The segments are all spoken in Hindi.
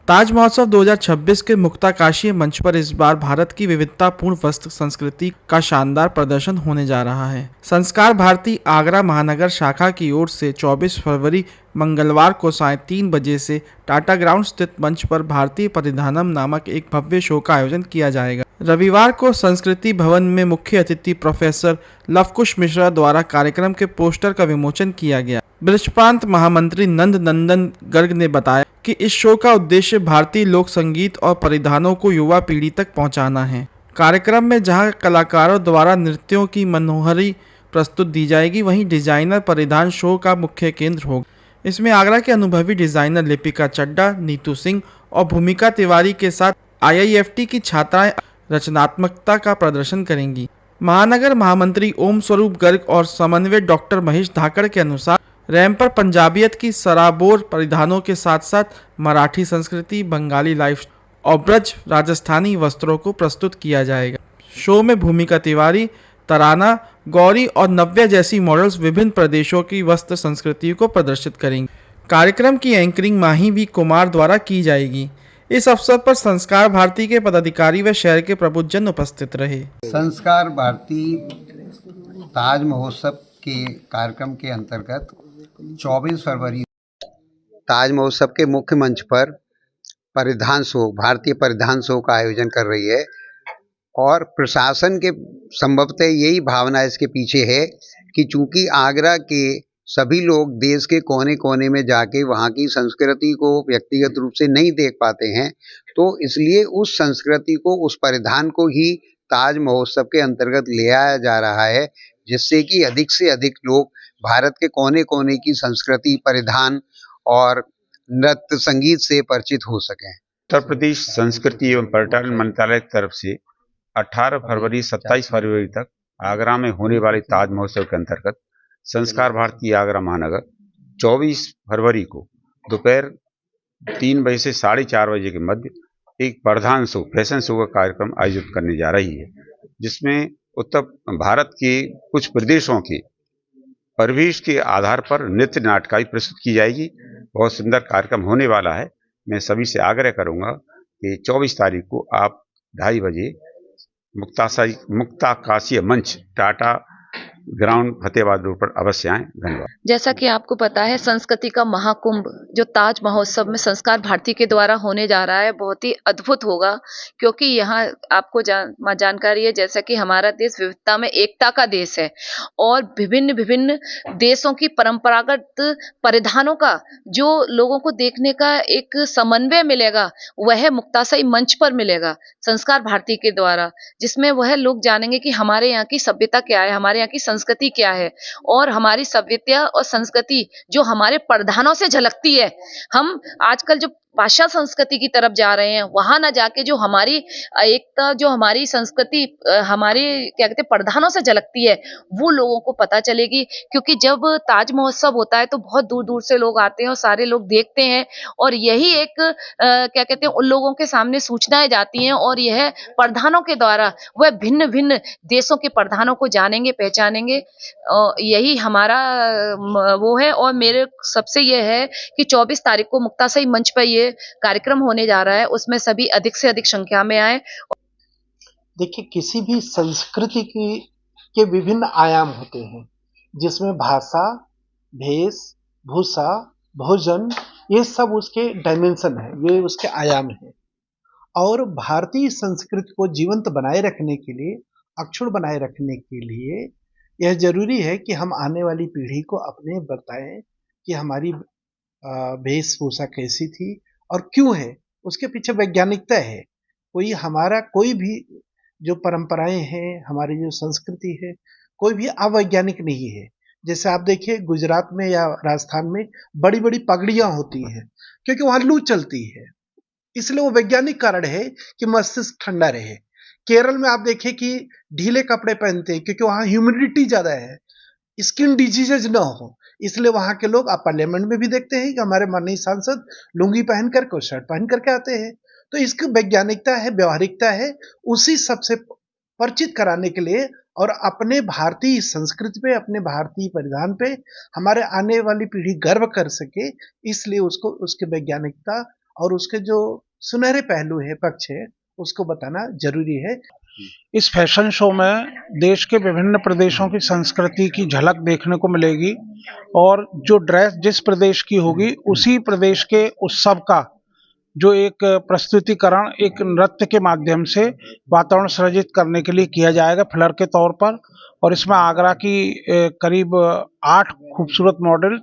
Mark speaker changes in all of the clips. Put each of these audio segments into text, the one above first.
Speaker 1: ताज महोत्सव 2026 के मुक्ताकाशीय मंच पर इस बार भारत की विविधतापूर्ण वस्त्र संस्कृति का शानदार प्रदर्शन होने जा रहा है। संस्कार भारती आगरा महानगर शाखा की ओर से 24 फरवरी मंगलवार को सायं 3 बजे से टाटा ग्राउंड स्थित मंच पर भारतीय परिधानम नामक एक भव्य शो का आयोजन किया जाएगा। रविवार को संस्कृति भवन में मुख्य अतिथि प्रोफेसर लवकुश मिश्रा द्वारा कार्यक्रम के पोस्टर का विमोचन किया गया। ब्रज प्रांत महामंत्री नंद नंदन गर्ग ने बताया कि इस शो का उद्देश्य भारतीय लोक संगीत और परिधानों को युवा पीढ़ी तक पहुंचाना है। कार्यक्रम में जहां कलाकारों द्वारा नृत्यों की मनोहारी प्रस्तुत दी जाएगी, वहीं डिजाइनर परिधान शो का मुख्य केंद्र होगा। इसमें आगरा के अनुभवी डिजाइनर लिपिका चड्डा, नीतू सिंह और भूमिका तिवारी के साथ IIFT की छात्राएं रचनात्मकता का प्रदर्शन करेंगी। महानगर महामंत्री ओम स्वरूप गर्ग और समन्वय डॉक्टर महेश धाकड़ के अनुसार रैंप पर पंजाबियत की सराबोर परिधानों के साथ साथ मराठी संस्कृति, बंगाली लाइफ और ब्रज राजस्थानी वस्त्रों को प्रस्तुत किया जाएगा। शो में भूमिका तिवारी, तराना, गौरी और नव्या जैसी मॉडल्स विभिन्न प्रदेशों की वस्त्र संस्कृति को प्रदर्शित करेंगी। कार्यक्रम की एंकरिंग माही वी कुमार द्वारा की जाएगी। इस अवसर पर संस्कार भारती के पदाधिकारी व शहर के प्रबुद्धजन उपस्थित रहे।
Speaker 2: संस्कार भारती ताज महोत्सव के कार्यक्रम के अंतर्गत 24 फरवरी ताज महोत्सव के मुख्य मंच पर परिधान शो, भारतीय परिधान शो का आयोजन कर रही है और प्रशासन के संभवतः यही भावना इसके पीछे है कि चूंकि आगरा के सभी लोग देश के कोने कोने में जाके वहाँ की संस्कृति को व्यक्तिगत रूप से नहीं देख पाते हैं, तो इसलिए उस संस्कृति को, उस परिधान को ही ताज महोत्सव के अंतर्गत ले आया जा रहा है, जिससे कि अधिक से अधिक लोग भारत के कोने कोने की संस्कृति, परिधान और नृत्य संगीत से परिचित हो सकें।
Speaker 3: उत्तर प्रदेश संस्कृति एवं पर्यटन मंत्रालय की तरफ से 18 फरवरी 27 फरवरी तक आगरा में होने वाले ताज महोत्सव के अंतर्गत संस्कार भारती आगरा महानगर 24 फरवरी को दोपहर 3 बजे से 4:30 बजे के मध्य एक परिधान शो, फैशन शो का कार्यक्रम आयोजित करने जा रही है, जिसमें उत्तर भारत के कुछ प्रदेशों के परिवेश के आधार पर नृत्य नाटकाई प्रस्तुत की जाएगी। बहुत सुंदर कार्यक्रम होने वाला है। मैं सभी से आग्रह करूंगा कि 24 तारीख को आप 2:30 बजे मुक्ताकाशीय मंच टाटा ग्राउंड फतेहाबाद रोड पर अवश्य आएं। धन्यवाद।
Speaker 4: जैसा कि आपको पता है, संस्कृति का महाकुंभ जो ताज महोत्सव में संस्कार भारती के द्वारा होने जा रहा है, बहुत ही अद्भुत होगा, क्योंकि यहाँ आपको जानकारी है जैसा कि हमारा देश विविधता में एकता का देश है और विभिन्न विभिन्न देशों की परंपरागत परिधानों का जो लोगों को देखने का एक समन्वय मिलेगा, वह मुक्ताशाही मंच पर मिलेगा संस्कार भारती के द्वारा, जिसमें वह लोग जानेंगे कि हमारे यहाँ की सभ्यता क्या है, हमारे यहाँ की संस्कृति क्या है और हमारी सभ्यता और संस्कृति जो हमारे परिधानों से झलकती है। हम आजकल जो पाश्चात्य संस्कृति की तरफ जा रहे हैं, वहां ना जाके जो हमारी एकता, जो हमारी संस्कृति हमारे क्या कहते हैं परिधानों से झलकती है, वो लोगों को पता चलेगी। क्योंकि जब ताज महोत्सव होता है तो बहुत दूर दूर से लोग आते हैं और सारे लोग देखते हैं और यही एक क्या कहते हैं उन लोगों के सामने सूचनाएं जाती हैं और यह परिधानों के द्वारा वह भिन्न भिन्न देशों के परिधानों को जानेंगे, पहचानेंगे। यही हमारा वो है और मेरे सबसे यह है कि 24 तारीख को मुक्ताशाही मंच पर ये कार्यक्रम होने जा रहा है, उसमें सभी अधिक से अधिक संख्या में आए।
Speaker 5: देखिए, किसी भी संस्कृति के विभिन्न आयाम होते हैं, जिसमें भाषा, भेष भूषा, भोजन, ये सब उसके डायमेंशन है, ये उसके आयाम है। और भारतीय संस्कृति को जीवंत बनाए रखने के लिए, अक्षुण्ण बनाए रखने के लिए यह जरूरी है कि हम आने वाली पीढ़ी को अपने बताएं कि हमारी वेशभूषा कैसी थी और क्यों है, उसके पीछे वैज्ञानिकता है। कोई भी जो परंपराएं हैं, हमारी जो संस्कृति है, कोई भी अवैज्ञानिक नहीं है। जैसे आप देखिए गुजरात में या राजस्थान में बड़ी बड़ी पगड़ियां होती हैं, क्योंकि वहां लू चलती है, इसलिए वो वैज्ञानिक कारण है कि मस्तिष्क ठंडा रहे। केरल में आप देखिए कि ढीले कपड़े पहनते हैं, क्योंकि वहां ह्यूमिडिटी ज्यादा है, स्किन डिजीजेज ना हो, इसलिए वहां के लोग, आप पार्लियामेंट में भी देखते हैं कि हमारे माननीय सांसद लुंगी पहन करके, शर्ट पहन करके आते हैं। तो इसकी वैज्ञानिकता है, व्यवहारिकता है, उसी सबसे परिचित कराने के लिए और अपने भारतीय संस्कृति पे, अपने भारतीय परिधान पे हमारे आने वाली पीढ़ी गर्व कर सके, इसलिए उसको उसकी वैज्ञानिकता और उसके जो सुनहरे पहलू है, पक्ष है, उसको बताना जरूरी है।
Speaker 6: इस फैशन शो में देश के विभिन्न प्रदेशों की संस्कृति की झलक देखने को मिलेगी और जो ड्रेस जिस प्रदेश की होगी उसी प्रदेश के उत्सव का जो एक प्रस्तुतिकरण एक नृत्य के माध्यम से वातावरण सृजित करने के लिए किया जाएगा फ्लर के तौर पर। और इसमें आगरा की करीब 8 खूबसूरत मॉडल,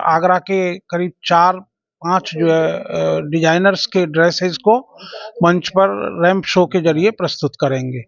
Speaker 6: आगरा के करीब 4-5 जो है डिजाइनर्स के ड्रेसेस को मंच पर रैंप शो के जरिए प्रस्तुत करेंगे।